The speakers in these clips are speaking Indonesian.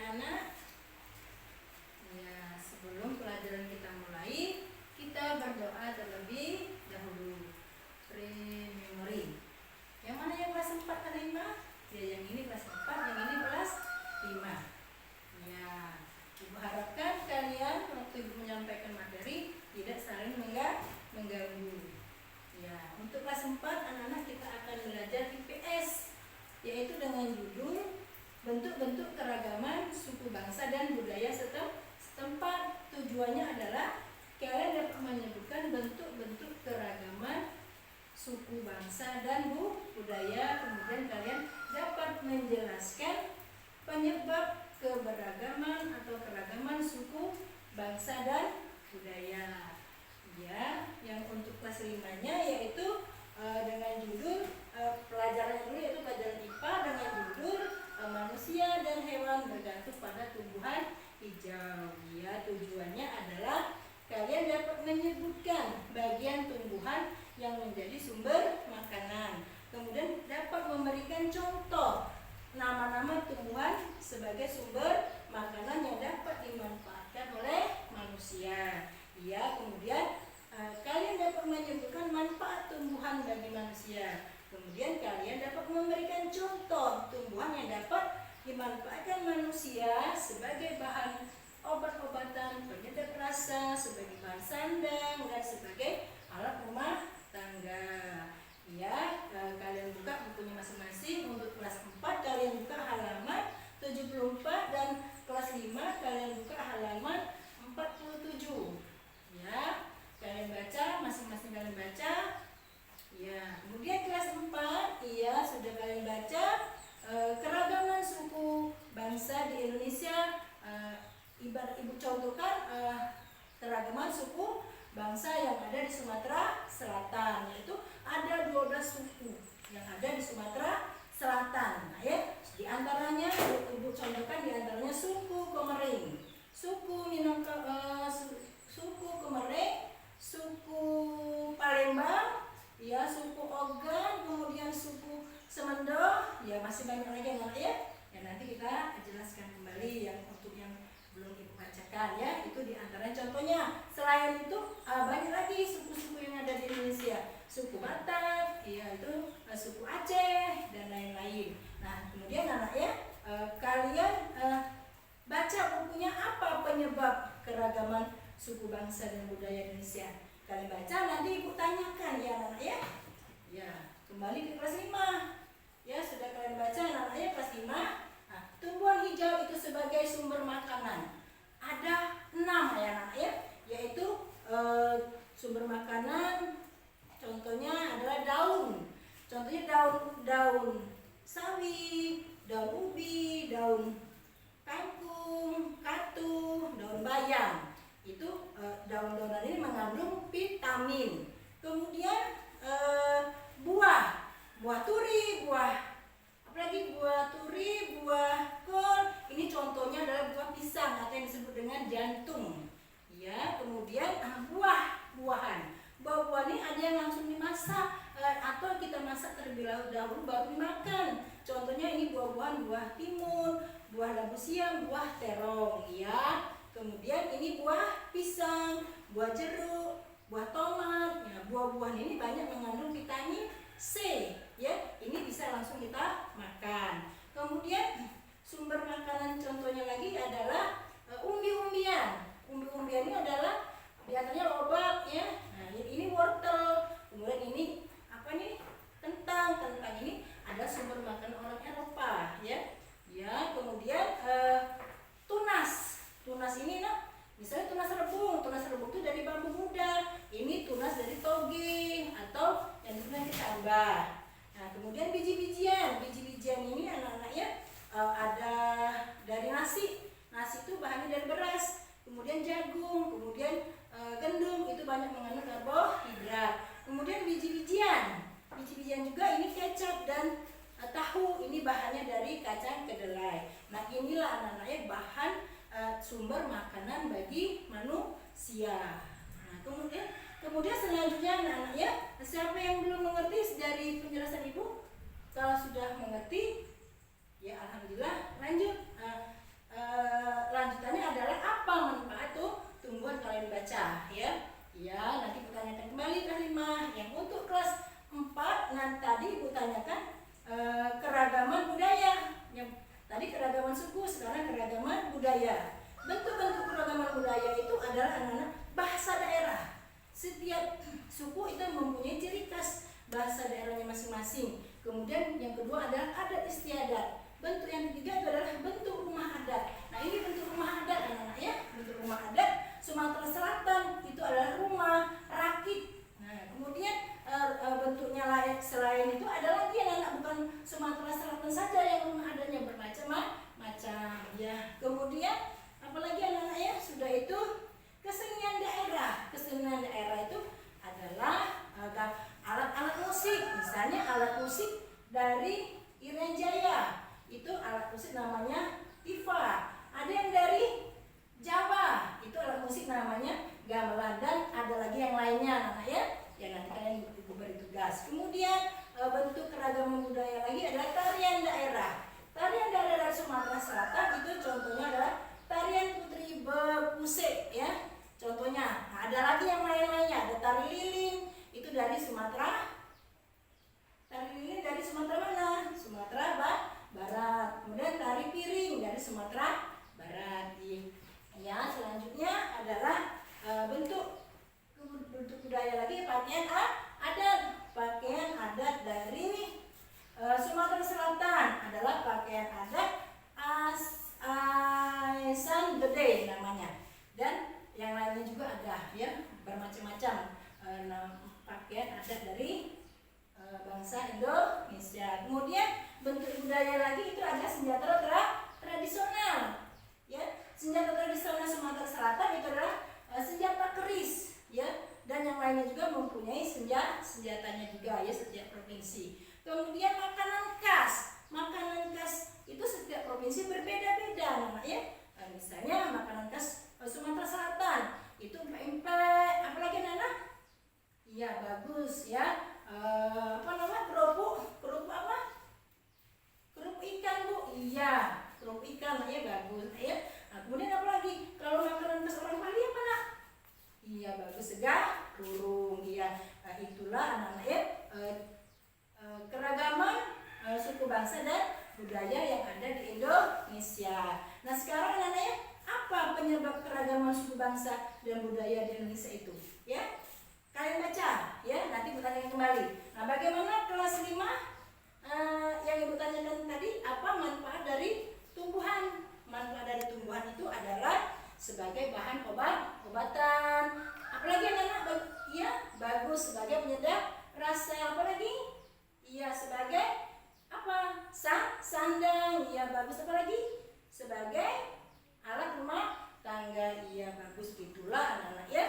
anak-anak. Ya, sebelum pelajaran kita mulai, kita berdoa terlebih dahulu. Pre-memory. Yang mana yang kelas 4 dan 5? Ya, yang ini kelas 4, yang ini kelas 5. Ya, Ibu harapkan kalian waktu Ibu menyampaikan materi tidak saling mengganggu. Ya, untuk kelas 4 anak-anak kita akan belajar IPS, yaitu dengan judul bentuk-bentuk keragaman suku bangsa dan budaya setempat. Tujuannya adalah kalian dapat menyebutkan bentuk-bentuk keragaman suku bangsa dan budaya. Kemudian kalian dapat menjelaskan penyebab keberagaman atau keragaman suku bangsa dan budaya. Ya, yang untuk kelas 5-nya yaitu dengan judul pelajaran dulu, yaitu pelajaran IPA dengan judul manusia dan hewan bergantung pada tumbuhan hijau. Ya, tujuannya adalah kalian dapat menyebutkan bagian tumbuhan yang menjadi sumber makanan. Kemudian dapat memberikan contoh nama-nama tumbuhan sebagai sumber makanan yang dapat dimanfaatkan oleh manusia. Ya, kemudian kalian dapat menyebutkan manfaat tumbuhan bagi manusia. Kemudian kalian dapat memberikan contoh tumbuhan yang dapat dimanfaatkan manusia sebagai bahan obat-obatan, penyedap rasa, sebagai bahan sandang, dan sebagai alat rumah tangga. Ya, kalian buka bukunya masing-masing. Untuk kelas 4 kalian buka halaman 74 dan kelas 5 kalian buka halaman 47. Ya, kalian baca, masing-masing kalian baca. Ya, kemudian kelas 4, iya sudah kalian baca keragaman suku bangsa di Indonesia. Ibu contohkan keragaman suku bangsa yang ada di Sumatera Selatan, yaitu ada 12 suku yang ada di Sumatera Selatan. Nah, ya, di antaranya Ibu contohkan di antaranya suku Komering, suku suku Komering, suku Palembang, ya, suku Ogan, kemudian suku Semendo, ya masih banyak lagi anak ya. Ya, nanti kita jelaskan kembali yang untuk yang belum Ibu bacakan ya. Itu di antara contohnya. Selain itu banyak lagi suku-suku yang ada di Indonesia. Suku Batak, ya itu suku Aceh dan lain-lain. Nah, kemudian anak ya, kalian baca bukunya apa penyebab keragaman suku bangsa dan budaya Indonesia. Kalian baca, nanti Ibu tanyakan ya anak ya. Ya, kembali ke kelas 5. Ya, sudah kalian baca anak ya kelas 5. Nah, tumbuhan hijau itu sebagai sumber makanan. Ada 6 ya anak ya, yaitu sumber makanan contohnya adalah daun. Contohnya daun sawi, daun ubi, daun kangkung, katu, daun bayam. Itu daun-daunan ini mengandung vitamin. Kemudian buah turi, buah turi, buah kol. Ini contohnya adalah buah pisang atau yang disebut dengan jantung. Ya, kemudian buah-buahan. Buah-buahan ini ada yang langsung dimasak atau kita masak terlebih dahulu baru dimakan. Contohnya ini buah-buahan, buah timun, buah labu siam, buah terong. Ya. Kemudian ini buah pisang, buah jeruk, buah tomat. Ya, buah-buahan ini banyak mengandung vitamin C. Ya, ini bisa langsung kita makan. Kemudian sumber makanan contohnya lagi adalah umbi-umbian. Umbi-umbian ini adalah biasanya lobak ya. Nah, ini wortel. Kemudian ini apa nih? Kentang. Kentang ini ada sumber makanan orang Eropa ya. Ya, kemudian tunas. Tunas ini nah, misalnya tunas rebung. Tunas rebung itu dari bambu muda. Ini tunas dari toge atau yang disebut tambah. Nah, kemudian biji-bijian. Biji-bijian ini anak-anaknya ada dari nasi. Nasi itu bahannya dari beras. Kemudian jagung, kemudian gandum, itu banyak mengandung karbohidrat. Kemudian biji-bijian. Biji-bijian juga ini kecap dan tahu, ini bahannya dari kacang kedelai. Nah, inilah anak-anaknya bahan sumber makanan bagi manusia. Nah, kemudian selanjutnya anak-anak ya, siapa yang belum mengerti dari penjelasan Ibu? Kalau sudah mengerti, ya alhamdulillah lanjut. tadi Ibu tanyakan keragaman budaya. Yang tadi keragaman suku, sekarang keragaman budaya. Bentuk-bentuk keragaman budaya itu adalah anak-anak bahasa daerah. Setiap suku itu mempunyai ciri khas bahasa daerahnya masing-masing. Kemudian yang kedua adalah adat istiadat. Bentuk yang ketiga adalah bentuk rumah adat. Nah, ini bentuk rumah adat anak-anak ya. Bentuk rumah adat Sumatera Selatan itu adalah rumah rakit. Nah, kemudian bentuknya lain selain itu ada lagi anak-anak, bukan Sumatera Selatan saja yang rumah adatnya bermacam-macam ya. Kemudian apalagi anak-anak ya, sudah itu kesenian daerah. Kesenian daerah itu adalah alat-alat musik. Misalnya alat musik dari Irian Jaya, itu alat musik namanya tifa. Ada yang dari Jawa, itu alat musik namanya gamelan, dan ada lagi yang lainnya anak ya, yang nanti kalian beri tugas. Kemudian bentuk keragaman budaya lagi adalah tarian daerah. Tarian daerah Sumatera Selatan itu contohnya adalah tarian Putri Bepuse ya. Contohnya, nah, ada lagi yang lain-lainnya, ada tari lilin, itu dari Sumatera. Tari lilin dari Sumatera mana? Sumatera Barat. Kemudian tari piring dari Sumatera Barat. Ya, selanjutnya adalah bentuk budaya lagi, pakaian adat. Pakaian adat dari Sumatera Selatan adalah pakaian adat Aisan Gede namanya. Dan yang lainnya juga ada ya, bermacam-macam pakaian adat dari bangsa Indonesia. Kemudian bentuk budaya lagi itu ada senjata tradisional ya. Senjata tradisional Sumatera Selatan itu adalah senjata keris ya, dan yang lainnya juga mempunyai senjatanya juga ya, setiap provinsi. Kemudian makanan khas. Makanan khas itu setiap provinsi berbeda-beda nah ya. Misalnya makanan khas Sumatera Selatan itu pempek, apalagi anak? Iya, bagus ya. Apa namanya? Kerupuk apa? Kerupuk ikan, Bu. Iya, kerupuk ikan ya, bagus ya. Nah, kemudian apa lagi? Kalau makanan khas orang Bali apa nak? Iya, bagus, segarung. Iya, itulah anak-anak ya, keragaman suku bangsa dan budaya yang ada di Indonesia. Nah, sekarang anak-anak ya, apa penyebab keragaman suku bangsa dan budaya di Indonesia itu? Ya, kalian baca ya, nanti bertanya kembali. Nah, bagaimana kelas 5 yang ibu tanyakan tadi, apa manfaat dari tumbuhan? Manfaat dari tumbuhan itu adalah sebagai bahan obatan. Apalagi anak-anak ya, bagus sebagai penyedap rasa. Apalagi? Iya, sebagai apa? Sandang. Iya, bagus. Apalagi? Sebagai alat rumah tangga. Iya, bagus. Itulah anak-anak ya,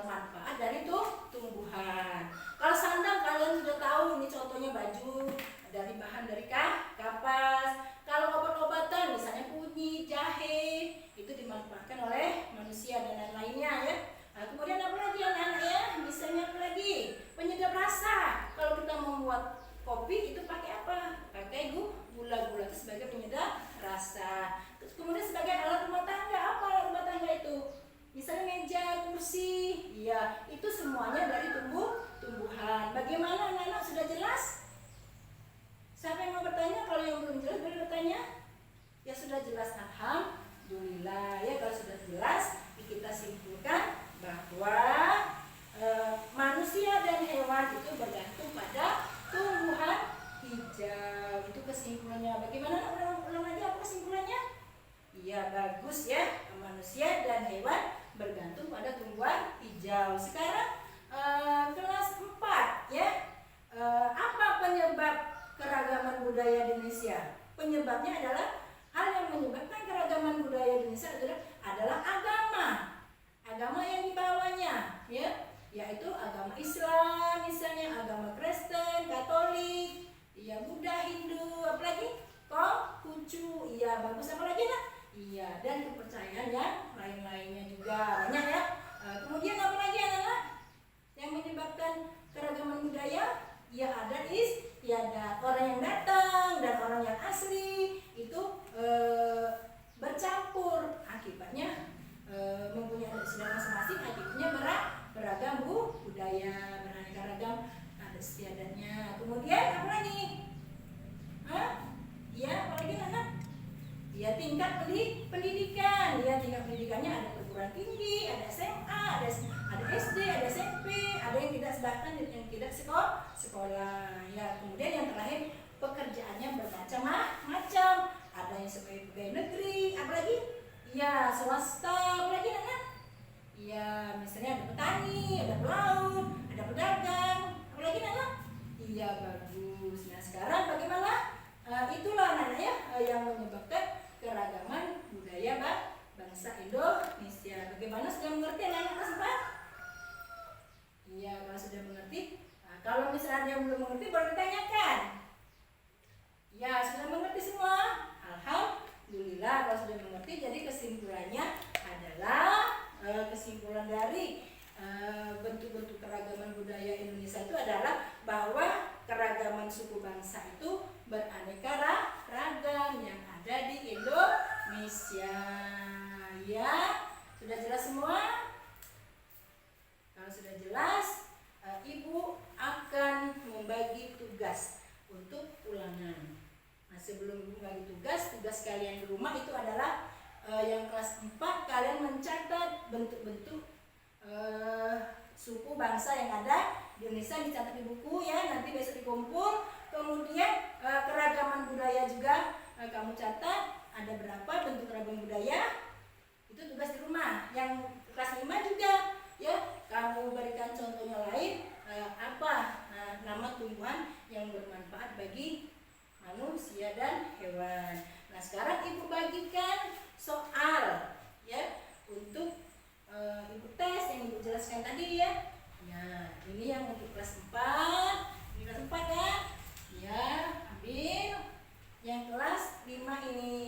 manfaat dari tumbuhan. Kalau sandang kalian sudah tahu, ini contohnya baju dari bahan dari kapas. Kalau obat-obatan misalnya kunyit, jahe, itu dimanfaatkan oleh manusia dan lain-lainnya ya. Nah, kemudian apa lagi anak-anak ya? Misalnya apa lagi? Penyedap rasa. Kalau kita membuat kopi itu pakai apa? Pakai gula itu sebagai penyedap rasa. Terus kemudian sebagai alat rumah tangga, apa alat rumah tangga itu? Misalnya meja, kursi, iya, itu semuanya dari tumbuhan. Bagaimana anak-anak, sudah jelas? Siapa yang mau bertanya? Kalau yang belum jelas boleh bertanya. Ya sudah jelas, alhamdulillah ya. Kalau sudah jelas, kita simpulkan bahwa manusia dan hewan itu bergantung pada tumbuhan hijau. Itu kesimpulannya. Bagaimana? Ulang lagi, apa kesimpulannya? Iya, bagus ya. Manusia dan hewan bergantung pada tumbuhan hijau. Sekarang kelas 4 ya. Apa penyebab keragaman budaya di Indonesia? Penyebabnya adalah, hal yang menyebabkan keragaman budaya di Indonesia adalah agama yang dibawanya ya, yaitu agama Islam, misalnya agama Kristen, Katolik, ya, Buddha, Hindu, apalagi Konghucu, iya, bagus. Apa lagi nak? Iya, dan kepercayaan yang lain-lainnya juga banyak ya. Kemudian apa lagi anak-anak yang menyebabkan keragaman budaya? Ya, adat istiadat. Orang yang datang dan orang yang asli itu bercampur, akibatnya mempunyai adat istiadat masing-masing, akibatnya beragam budaya, beraneka ragam adat istiadatnya. Kemudian pendidikan. Ya, tingkat pendidikannya ada perguruan tinggi, ada SMA, ada SD, ada SMP, ada yang tidak sedangkan yang tidak sekolah. Ya, kemudian yang terakhir pekerjaannya bermacam-macam. Ada yang sebagai pegawai negeri, apalagi ya swasta, apalagi anak. Ya, misalnya ada petani, ada pelaut, ada pedagang, apalagi anak. Iya, bagus. Nah, sekarang bagaimana? Itulah anak ya yang menyebabkan keragaman budaya bangsa Indonesia. Bagaimana, sudah mengerti anak-anak kelas 4? Iya, kalau sudah mengerti. Nah, kalau misalnya belum mengerti boleh ditanyakan. Ya, sudah mengerti semua? Alhamdulillah kalau sudah mengerti. Jadi kesimpulannya adalah kesimpulan dari bentuk-bentuk keragaman budaya Indonesia itu adalah bahwa keragaman suku bangsa itu beraneka ragam yang ada di Indonesia. Ya, sudah jelas semua? Kalau sudah jelas, Ibu akan membagi tugas untuk ulangan. Nah, sebelum Ibu membagi tugas kalian di rumah itu adalah yang kelas 4 kalian mencatat bentuk-bentuk suku bangsa yang ada di Indonesia, dicatat di buku ya, nanti besok dikumpul. Kemudian keragaman budaya juga kamu catat, ada berapa bentuk keragaman budaya, itu tugas di rumah. Yang kelas 5 juga ya, kamu berikan contohnya lain, apa nama tumbuhan yang bermanfaat bagi manusia dan hewan. Nah, sekarang Ibu bagikan soal ya untuk Ibu tes yang Ibu jelaskan tadi ya. Nah, ini yang untuk kelas 4. Ini kelas 4 ya. Ya, ambil yang kelas 5 ini.